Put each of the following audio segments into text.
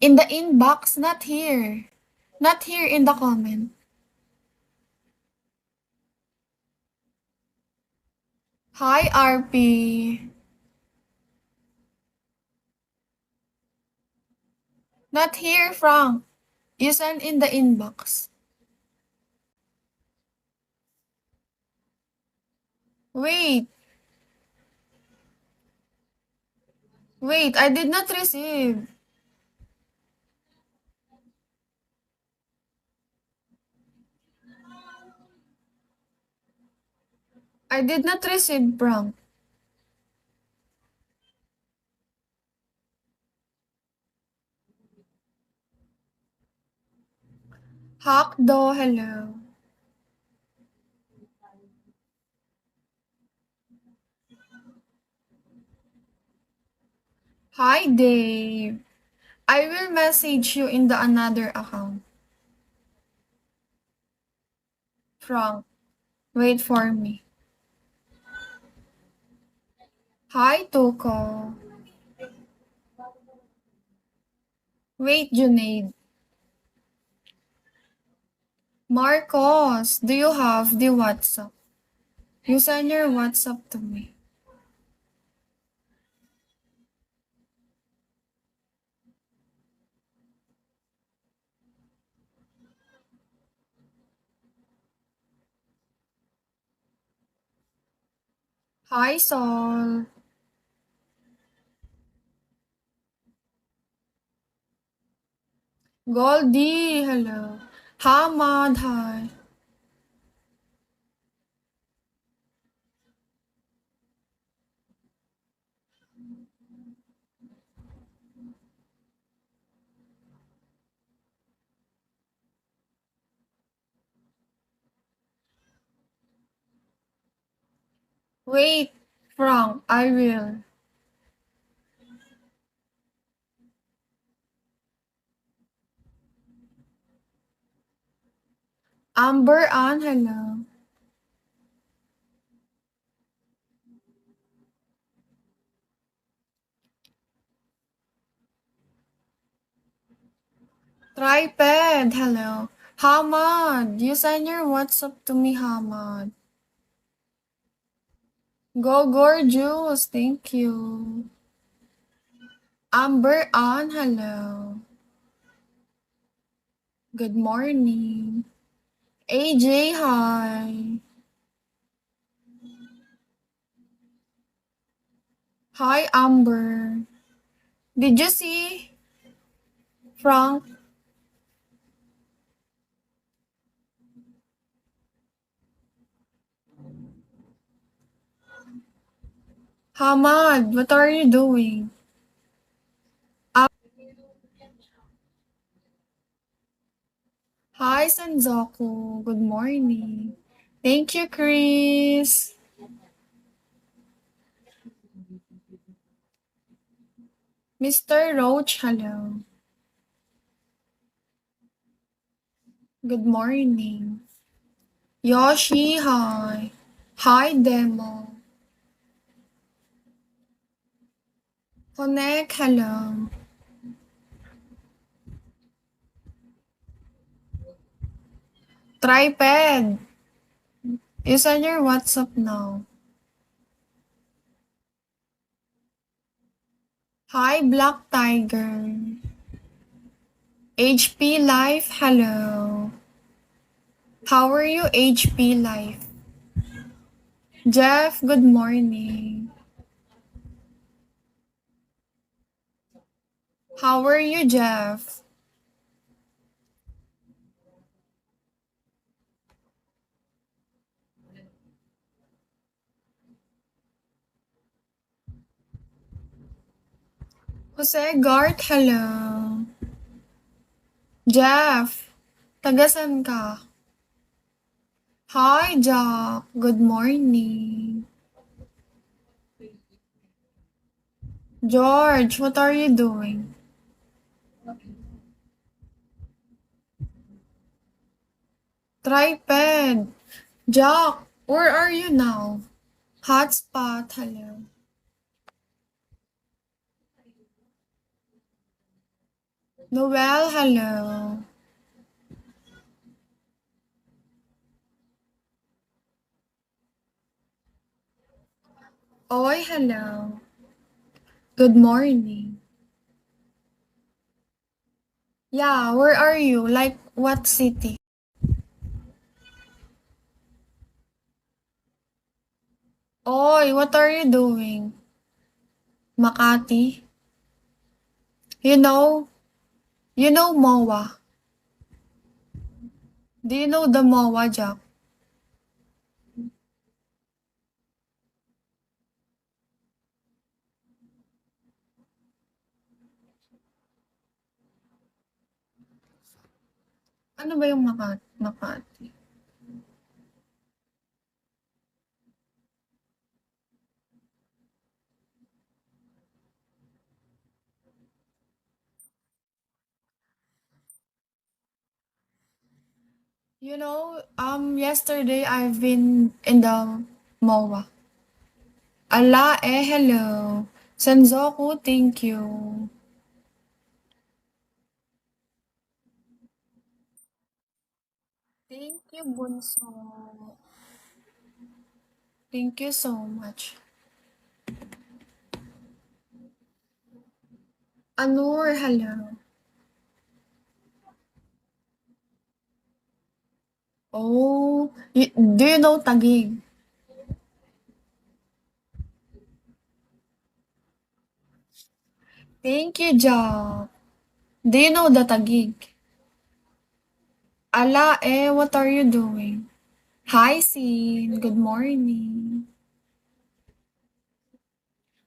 In the inbox, not here. Not here in the comment. Hi, RP. Not here, Frank. You send in the inbox. Wait. Wait, I did not receive. I did not receive, Frank. Hakdo, hello. Hi, Dave. I will message you in the another account. Frank, wait for me. Hi, Tuko. Wait, Junaid. Marcos, do you have the WhatsApp? You send your WhatsApp to me. Hi, Sol. Goldie, hello. Hamad, hi. Wait, Frank, I will. Amber Ann, hello. Triped, hello. Hamad, you send your WhatsApp to me, Hamad. Go Gorgeous, thank you. Amber Ann, hello. Good morning. AJ, hi. Hi, Amber. Did you see Frank? Hamad, what are you doing? Hi, Sanzoku. Good morning. Thank you, Chris. Mr. Roach, hello. Good morning. Yoshi, hi. Hi, Demo. Connect, hello. Triped. You send your WhatsApp now. Hi, Black Tiger. HP Life, hello. How are you, HP Life? Jeff, good morning. How are you, Jeff? Jose Gart, hello. Jeff, tagasan ka? Hi, Jack. Good morning. George, what are you doing? Triped. Jack, where are you now? Hotspot, hello. Noel, hello. Oy, hello. Good morning. Yeah, where are you? Like, what city? Oy, what are you doing? Makati? You know, you know MOA. Do you know the MOA, Jack? Ano ba yung Makati? You know, yesterday I've been in the MOA. Ala, hello. Senzoku, thank you. Thank you, Bunso. Thank you so much. Anur, hello. Oh, do you know Taguig? Thank you, Job. Do you know the Taguig? Ala, what are you doing? Hi, Sin. Good morning.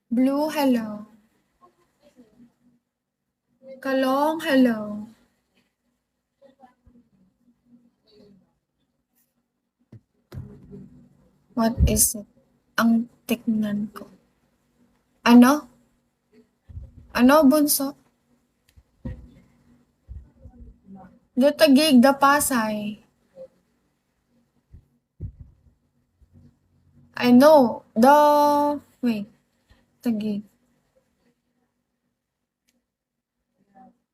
Blue, hello. Kalong, hello. What is it? Ang tignan ko. Ano? Ano, bunso? The Taguig, the Pasay. I know. Wait, Taguig.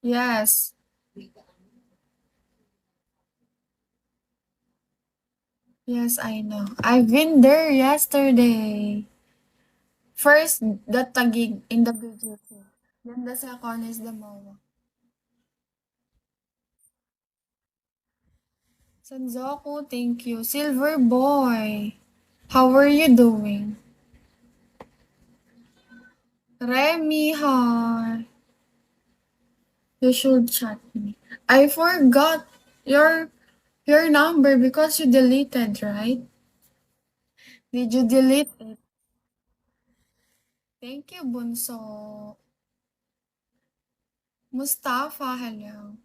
Yes. Yes, I know. I've been there yesterday. First, the Taguig in the BGC. Then the second is the MOA. Sanzoku, thank you. Silver Boy, how are you doing? Remy, hi. You should chat me. I forgot your your number because you deleted, right? Did you delete it? Thank you, Bunso. Mustafa, hello.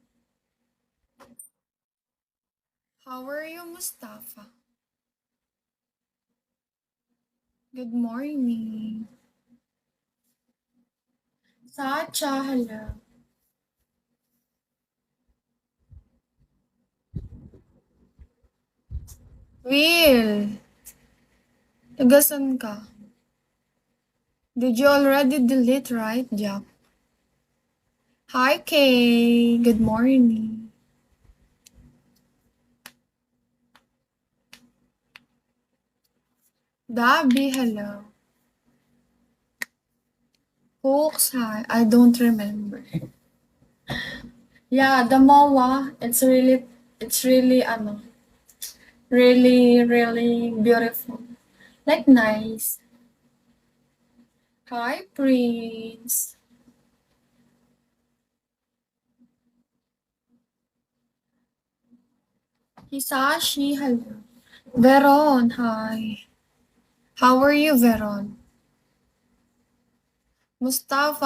How are you, Mustafa? Good morning. Sacha, hello. Will, tagasan ka? Did you already delete, right, Jack? Hi, Kay. Good morning. Dabi, hello. Hooks, hi. I don't remember. Yeah, the MOA, it's really, really, really beautiful. Like, nice. Hi, Prince. Hisashi, hello. Veron, hi. How are you, Veron? Mustafa,